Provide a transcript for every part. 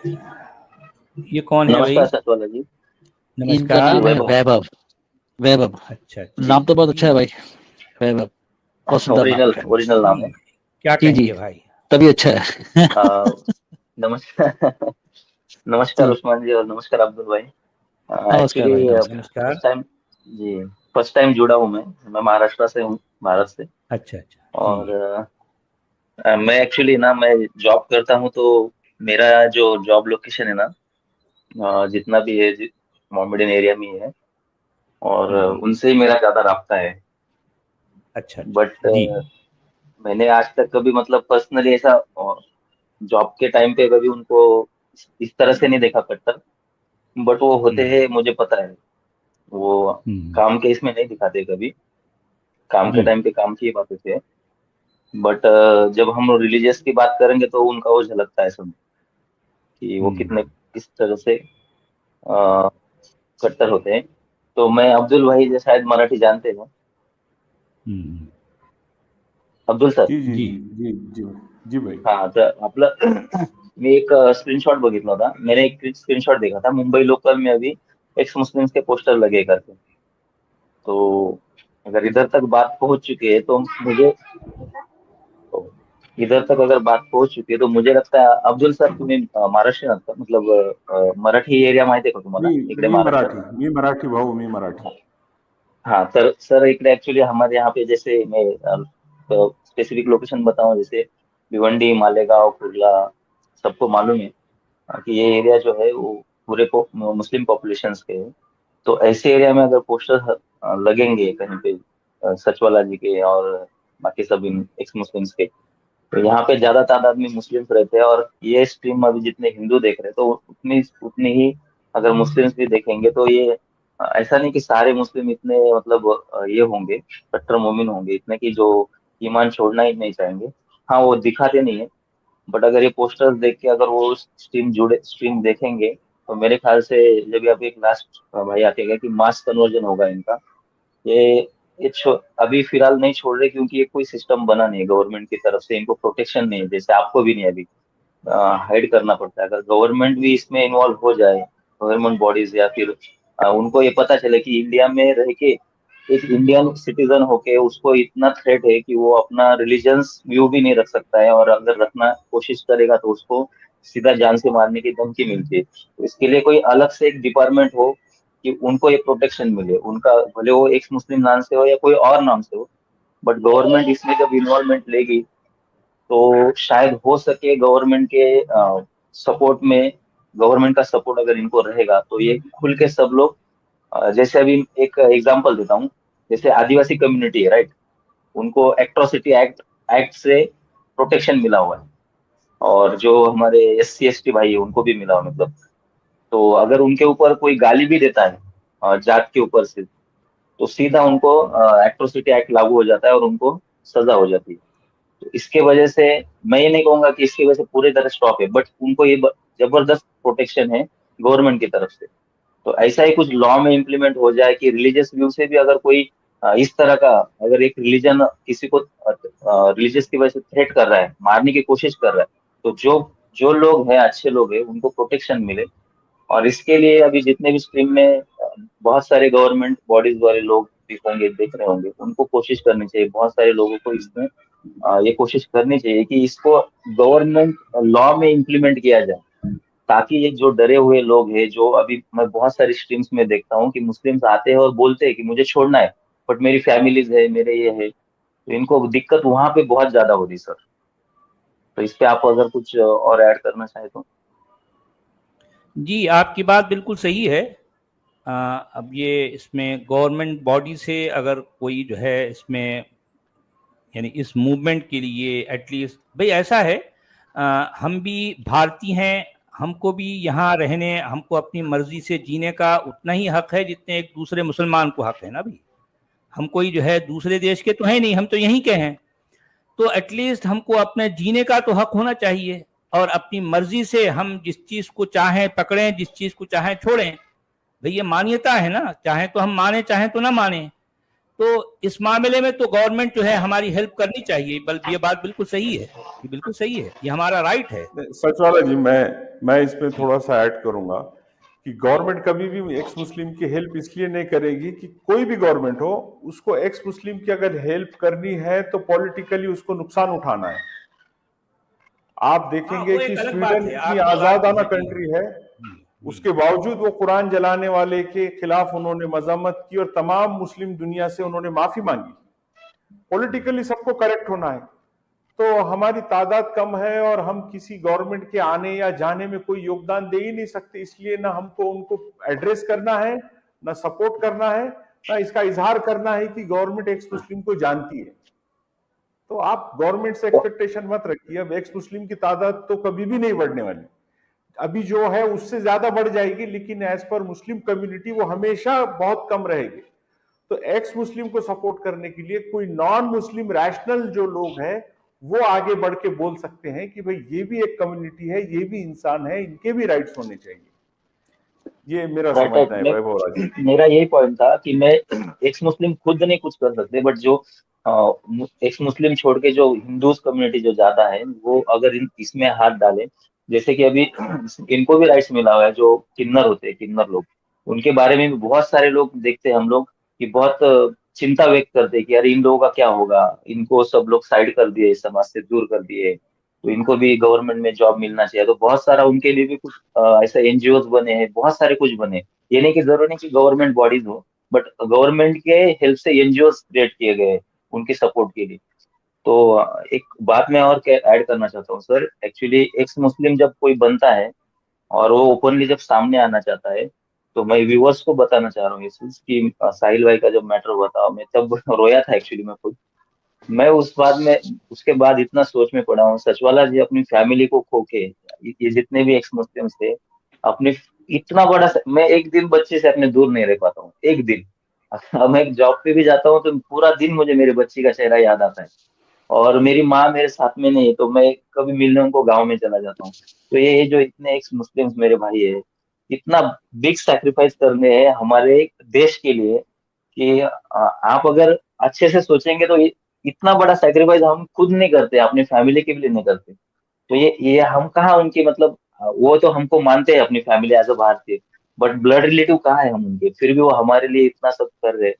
ये कौन है भाई? नमस्कार सतवाला जी। इनका नमस्कार। नाम है वैभव। वैभव, अच्छा नाम तो बहुत अच्छा है भाई, वैभव, बहुत सुंदर नाम ओरिजिनल है। ओरिजिनल नाम है। क्या जी जी, कहेंगे भाई? तभी अच्छा है। आ, नमस्कार। नमस्कार जी, उस्मान जी और नमस्कार अब्दुल भाई। नमस्कार एक्चुअली भाई, नमस्कार। नमस्कार। फर्स्ट टाइम जी, फर्स्ट टाइम जुड़ा हूँ मैं महाराष्ट्र से हूँ, भारत से। अच्छा अच्छा। और मैं एक्चुअली ना मैं जॉब करता हूँ, तो मेरा जो जॉब लोकेशन है ना, जितना भी है मोमेडन एरिया में ही है। और उनसे ही मेरा ज्यादा राब्ता है। अच्छा अच्छा बट अच्छा, जी। मैंने आज तक कभी मतलब पर्सनली ऐसा जॉब के टाइम पे कभी उनको इस तरह से नहीं देखा करता। बट वो होते हम्म हैं, मुझे पता है। वो हम्म काम के इसमें नहीं दिखाते कभी। काम के हम्म टाइम पे काम की ही बात होती है। बट जब हम रिलीजियस की बात करेंगे तो उनका वो झलकता है सब, कि वो हम्म कितने किस तरह से अ, कट्टर होते हैं। तो मैं अब्दुल भाई जो शायद मराठी जानते हैं। हम्म, अब्दुल सर। जी जी जी। जी जी जी जी भाई। हा तर आपलं मी एक स्क्रीनशॉट बघितला होता। मैंने एक स्क्रीनशॉट देखा था, मुंबई लोकल में अभी एक्स मुस्लिम्स के पोस्टर लगे करके। तो अगर इधर तक बात पहुंच चुकी है तो मुझे तो इधर तक अगर बात पहुंच चुकी है तो मुझे लगता है अब्दुल सर तुम्ही महाराष्ट्रीयन आहात का? मतलब मराठी एरिया माहिती आहे का तुम्हाला मी इकडे मी महाराष्ट्रात? मराठी, मी मराठी भाऊ, मी मराठी। हाँ तर सर इकडे एक्चुअली हमारे यहाँ पे जैसे मैं स्पेसिफिक लोकेशन बताऊं, जैसे भिवंडी, मालेगांव, कुर्ला, सबको मालूम है कि ये एरिया जो है वो पूरे मुस्लिम पॉपुलेशन के है। तो ऐसे एरिया में अगर पोस्टर लगेंगे कहीं पे सचवाला जी के और बाकी सब एक्स मुस्लिम्स के, तो यहाँ पे ज्यादा तादाद में मुस्लिम्स रहते हैं। और ये स्ट्रीम अभी जितने हिंदू देख रहे हैं तो उतनी उतनी ही अगर मुस्लिम्स भी देखेंगे तो ये ऐसा नहीं कि सारे मुस्लिम इतने मतलब ये होंगे, कट्टर मोमिन होंगे इतने कि जो ईमान छोड़ना ही नहीं चाहेंगे। हाँ वो दिखाते नहीं है। बट अगर ये पोस्टर्स देख के अगर वो स्ट्रीम देखेंगे तो मेरे ख्याल से जब अभी एक लास्ट भाई आके गया कि मास कन्वर्जन होगा इनका। ये अभी फिलहाल नहीं छोड़ रहे क्योंकि ये कोई सिस्टम बना नहीं है गवर्नमेंट की तरफ से, इनको प्रोटेक्शन नहीं है, जैसे आपको भी नहीं है अभी। हाइड करना पड़ता है। अगर गवर्नमेंट भी इसमें इन्वॉल्व हो जाए, गवर्नमेंट बॉडीज, या फिर उनको ये पता चले कि इंडिया में रह के एक इंडियन सिटीजन होके उसको इतना थ्रेट है कि वो अपना रिलीजियंस व्यू भी नहीं रख सकता है, और अगर रखना कोशिश करेगा तो उसको सीधा जान से मारने की धमकी मिलती है। तो इसके लिए कोई अलग से एक डिपार्टमेंट हो कि उनको ये प्रोटेक्शन मिले, उनका भले वो एक्स मुस्लिम नाम से हो या कोई और नाम से हो। बट गवर्नमेंट इसमें जब इन्वॉल्वमेंट लेगी तो शायद हो सके गवर्नमेंट के सपोर्ट में, गवर्नमेंट का सपोर्ट अगर इनको रहेगा तो ये खुल के सब लोग जैसे अभी एक एग्जांपल देता हूँ। जैसे आदिवासी कम्युनिटी है, राइट? उनको एट्रोसिटी एक्ट एक्ट से प्रोटेक्शन मिला हुआ है। और जो हमारे SC ST भाई है उनको भी मिला हुआ, मतलब। तो अगर उनके ऊपर कोई गाली भी देता है जात के ऊपर से, तो सीधा उनको एट्रोसिटी एक्ट लागू हो जाता है और उनको सजा हो जाती है। तो इसके वजह से मैं ये नहीं कहूंगा कि इसकी वजह से पूरी तरह स्टॉप है, बट उनको ये जबरदस्त प्रोटेक्शन है गवर्नमेंट की तरफ से। तो ऐसा ही कुछ लॉ में इम्प्लीमेंट हो जाए कि रिलीजियस व्यू से भी अगर कोई इस तरह का, अगर एक रिलीजन किसी को रिलीजियस की वजह से थ्रेट कर रहा है, मारने की कोशिश कर रहा है, तो जो जो लोग हैं, अच्छे लोग हैं, उनको प्रोटेक्शन मिले। और इसके लिए अभी जितने भी स्ट्रीम में बहुत सारे गवर्नमेंट बॉडीज वाले लोग भी होंगे, देख रहे होंगे, उनको कोशिश करनी चाहिए, बहुत सारे लोगों को इसमें ये कोशिश करनी चाहिए कि इसको गवर्नमेंट लॉ में इम्प्लीमेंट किया जाए, ताकि ये जो डरे हुए लोग हैं, जो अभी मैं बहुत सारी स्ट्रीम्स में देखता हूँ कि मुस्लिम्स आते हैं और बोलते हैं कि मुझे छोड़ना है, बट मेरी फैमिलीज है, मेरे ये है, तो इनको दिक्कत वहां पे बहुत ज्यादा हो रही सर। तो इस पे आप अगर कुछ और ऐड करना चाहे तो। जी, आपकी बात बिल्कुल सही है। अब ये इसमें गवर्नमेंट बॉडी से अगर कोई जो है इसमें, यानी इस मूवमेंट के लिए एटलीस्ट भाई ऐसा है, हम भी भारतीय हैं, हमको भी यहाँ रहने, हमको अपनी मर्जी से जीने का उतना ही हक है जितने एक दूसरे मुसलमान को हक है ना भाई। हम कोई जो है दूसरे देश के तो है नहीं, हम तो यहीं के हैं। तो एटलीस्ट हमको अपने जीने का तो हक होना चाहिए, और अपनी मर्जी से हम जिस चीज को चाहें पकड़ें, जिस चीज को चाहें छोड़ें। भाई ये मान्यता है ना, चाहे तो हम माने चाहे तो ना माने। तो तो इस मामले में तो गवर्नमेंट जो है हमारी हेल्प करनी चाहिए। बल्कि ये बात बिल्कुल सही है, ये बिल्कुल सही है, ये हमारा राइट है। सचवाला जी, मैं इसमें थोड़ा सा ऐड करूंगा कि गवर्नमेंट कभी भी एक्स मुस्लिम की हेल्प इसलिए नहीं करेगी कि कोई भी गवर्नमेंट हो, उसको एक्स मुस्लिम की अगर हेल्प करनी है तो पॉलिटिकली उसको नुकसान उठाना है। आप देखेंगे वो कि एक अलग बात स्वीडन है, इतनी आपकी बात आजादाना जी, कंट्री है, जी। उसके बावजूद वो कुरान जलाने वाले के खिलाफ उन्होंने मजम्मत की और तमाम मुस्लिम दुनिया से उन्होंने माफी मांगी। पॉलिटिकली सबको करेक्ट होना है। तो हमारी तादाद कम है और हम किसी गवर्नमेंट के आने या जाने में कोई योगदान दे ही नहीं सकते, इसलिए ना हमको उनको एड्रेस करना है, ना सपोर्ट करना है, ना इसका इजहार करना है कि गवर्नमेंट एक्स मुस्लिम को जानती है। तो आप गवर्नमेंट से एक्सपेक्टेशन मत रखिए। अब एक्स मुस्लिम की तादाद तो कभी भी नहीं बढ़ने वाली, अभी जो है उससे ज्यादा बढ़ जाएगी, लेकिन एज पर मुस्लिम कम्युनिटी वो हमेशा बहुत कम रहेगी। तो एक्स मुस्लिम को सपोर्ट करने के लिए कोई नॉन मुस्लिम रैशनल जो लोग हैं वो आगे बढ़ के बोल सकते हैं कि भाई ये भी एक कम्युनिटी है, ये भी इंसान है, इनके भी राइट्स होने चाहिए। ये मेरा राइट समझना है राइट। वैभव राज। मेरा यही पॉइंट था कि मैं एक्स मुस्लिम खुद नहीं कुछ कर सकते, बट जो एक्स मुस्लिम छोड़ के जो हिंदूज कम्युनिटी जो ज्यादा है वो अगर इसमें हाथ डाले, जैसे कि अभी इनको भी राइट्स मिला हुआ है, जो किन्नर होते हैं, किन्नर लोग, उनके बारे में भी बहुत सारे लोग देखते हैं हम लोग कि बहुत चिंता व्यक्त करते हैं कि यार इन लोगों का क्या होगा, इनको सब लोग साइड कर दिए, इस समाज से दूर कर दिए, तो इनको भी गवर्नमेंट में जॉब मिलना चाहिए। तो बहुत सारा उनके लिए भी कुछ ऐसे एनजीओ बने हैं, बहुत सारे कुछ बने। ये नहीं कि जरूरी नहीं कि गवर्नमेंट बॉडीज हो, बट गवर्नमेंट के हेल्प से एनजीओ क्रिएट किए गए उनके सपोर्ट के लिए। तो एक बात मैं और ऐड करना चाहता हूँ सर, एक्चुअली एक्स मुस्लिम जब कोई बनता है और वो ओपनली जब सामने आना चाहता है, तो मैं व्यूअर्स को बताना चाह रहा हूँ ये चीज कि साहिल भाई का जब मैटर बताओ, मैं तब रोया था एक्चुअली मैं खुद। मैं उस बाद में उसके बाद इतना सोच में पड़ा हूँ, सचवाला जी अपनी फैमिली को खो के, ये जितने भी एक्स मुस्लिम्स थे अपने, इतना बड़ा मैं एक दिन बच्चे से अपने दूर नहीं रह पाता हूँ, एक दिन। अब मैं जॉब पे भी जाता हूँ तो पूरा दिन मुझे मेरे बच्ची का चेहरा याद आता है, और मेरी माँ मेरे साथ में नहीं है, तो मैं कभी मिलने उनको गाँव में चला जाता हूँ। तो ये जो इतने एक्स मुस्लिम्स मेरे भाई है, इतना बिग सैक्रिफाइस करने हैं हमारे देश के लिए कि आप अगर अच्छे से सोचेंगे तो इतना बड़ा सेक्रीफाइस हम खुद नहीं करते, अपनी फैमिली के लिए नहीं करते। तो ये हम कहाँ उनके मतलब, वो तो हमको मानते हैं अपनी फैमिली एज अ भारतीय, बट ब्लड रिलेटिव कहाँ है हम उनके, फिर भी वो हमारे लिए इतना सब कर रहे हैं,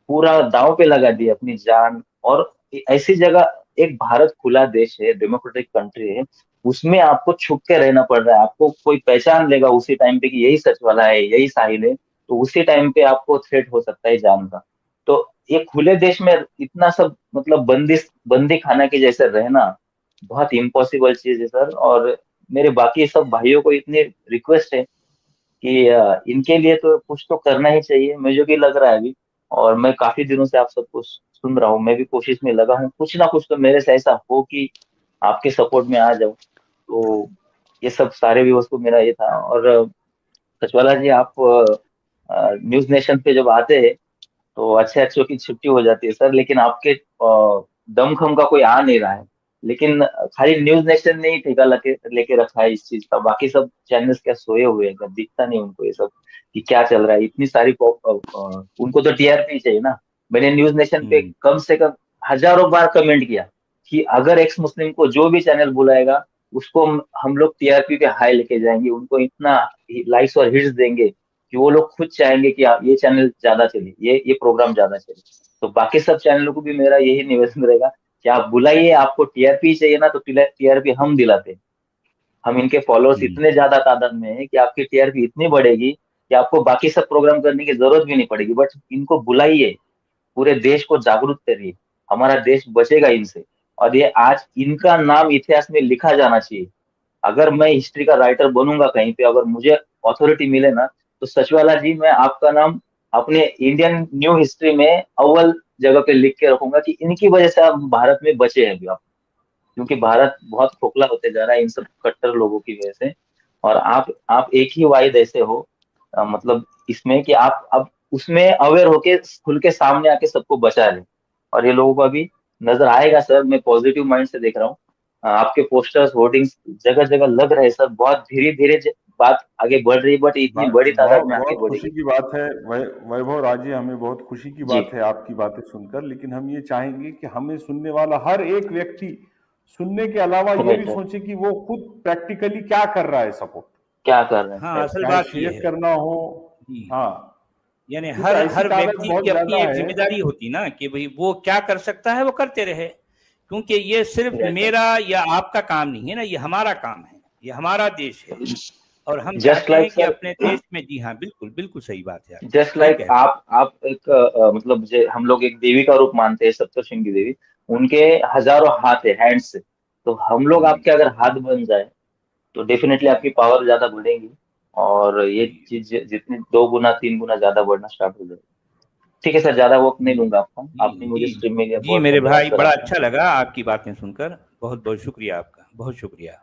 पूरा दांव पे लगा दिए अपनी जान। और ऐसी जगह, एक भारत खुला देश है, डेमोक्रेटिक कंट्री है, उसमें आपको छुप के रहना पड़ रहा है। आपको कोई पहचान लेगा उसी टाइम पे कि यही सच वाला है, यही साहिल है, तो उसी टाइम पे आपको थ्रेट हो सकता है जान का। तो ये खुले देश में इतना सब मतलब बंदी खाना के जैसे रहना बहुत इम्पॉसिबल चीज है सर। और मेरे बाकी सब भाइयों को इतनी रिक्वेस्ट है कि इनके लिए तो कुछ तो करना ही चाहिए, मुझे भी लग रहा है अभी। और मैं काफी दिनों से आप सब कुछ सुन रहा हूँ, मैं भी कोशिश में लगा हूँ कुछ ना कुछ तो मेरे से ऐसा हो कि आपके सपोर्ट में आ जाऊं। तो ये सब सारे व्यूअर्स को मेरा ये था। और सचवाला जी, आप न्यूज नेशन पे जब आते हैं तो अच्छे अच्छों की छुट्टी हो जाती है सर, लेकिन आपके दमखम का कोई आ नहीं रहा है। लेकिन खाली न्यूज नेशन ने ही ठेका लेके रखा है इस चीज का, बाकी सब चैनल्स क्या सोए हुए हैं क्या, दिखता नहीं उनको ये सब कि क्या चल रहा है। इतनी सारी उनको तो टीआरपी चाहिए ना। मैंने न्यूज नेशन पे कम से कम हजारों बार कमेंट किया कि अगर एक्स मुस्लिम को जो भी चैनल बुलाएगा उसको हम लोग टीआरपी पे हाई लेके जाएंगे, उनको इतना लाइक्स और हिट्स देंगे कि वो लोग खुद चाहेंगे कि ये चैनल ज्यादा चले, ये प्रोग्राम ज्यादा चले। तो बाकी सब चैनलों को भी मेरा यही निवेदन रहेगा कि आप बुलाइए, आपको टीआरपी चाहिए ना तो टीआरपी हम दिलाते हैं। हम इनके फॉलोअर्स इतने ज्यादा तादाद में है कि आपकी टीआरपी इतनी बढ़ेगी कि आपको बाकी सब प्रोग्राम करने की जरूरत भी नहीं पड़ेगी। बट इनको बुलाइए, पूरे देश को जागरूक करिए, हमारा देश बचेगा इनसे। और ये आज इनका नाम इतिहास में लिखा जाना चाहिए। अगर मैं हिस्ट्री का राइटर बनूंगा कहीं पे, अगर मुझे अथॉरिटी मिले ना, तो सचवाला जी मैं आपका नाम अपने इंडियन न्यू हिस्ट्री में अव्वल जगह पे लिख के रखूंगा कि इनकी वजह से आप भारत में बचे हैं अभी आप। क्योंकि भारत बहुत खोखला होते जा रहा है इन सब कट्टर लोगों की वजह से। और आप एक ही वाहिद ऐसे हो, मतलब इसमें कि आप अब उसमें अवेयर होके खुल के सामने आके सबको बचा लें। और ये लोगों को अभी नजर आएगा सर, मैं पॉजिटिव माइंड से देख रहा हूँ। आपके पोस्टर्स होर्डिंग्स जगह जगह लग रहे हैं सर, बहुत धीरे धीरे बात आगे बढ़ रही है, बट इतनी बड़ी तादाद में आगे बहुत खुशी बढ़ेगी। की बात है वैभव राजे, हमें बहुत खुशी की जी। बात है आपकी बातें सुनकर, लेकिन हम ये चाहेंगे कि हमें सुनने वाला हर एक व्यक्ति सुनने के अलावा ये भी राइट, सोचे कि वो खुद प्रैक्टिकली क्या कर रहा है सपोर्ट, क्या कर रहे हैं, हाँ, राइट। असल चाहे बात ये शेयर है करना हो। जी, हाँ, यानी क्योंकि हर ऐसी हर तादाद व्यक्ति बहुत की अपनी ज्यादा एक है। जिम्मेदारी होती ना कि भाई वो क्या कर सकता है वो करते रहे, क्योंकि ये सिर्फ राइट, मेरा या आपका काम नहीं है ना, ये हमारा काम है, ये हमारा देश है, और हम जस्ट चाहते हैं लाइक कि सर, अपने देश में, जी हाँ बिल्कुल बिल्कुल सही बात है, आप जस्ट सही लाइक कह रहे हैं। आप एक मतलब हम लोग एक देवी का रूप मानते हैं, सप्तशृंगी देवी, उनके हजारों हाथ है, हैंड्स है। तो हम लोग जी आपके अगर हाथ बन जाए तो डेफिनेटली जी आपकी पावर ज्यादा बढ़ेगी, और ये जी चीज जितनी 2 गुना 3 गुना ज्यादा बढ़ना स्टार्ट हो जाएगी। ठीक है सर, ज्यादा वक्त नहीं जी लूंगा आपका, जी आपने मुझे जी स्ट्रीम में लिया, जी बहुत मेरे धन्यवाद भाई, सर बड़ा आपका। अच्छा लगा आपकी बातें सुनकर, बहुत बहुत शुक्रिया आपका, बहुत शुक्रिया।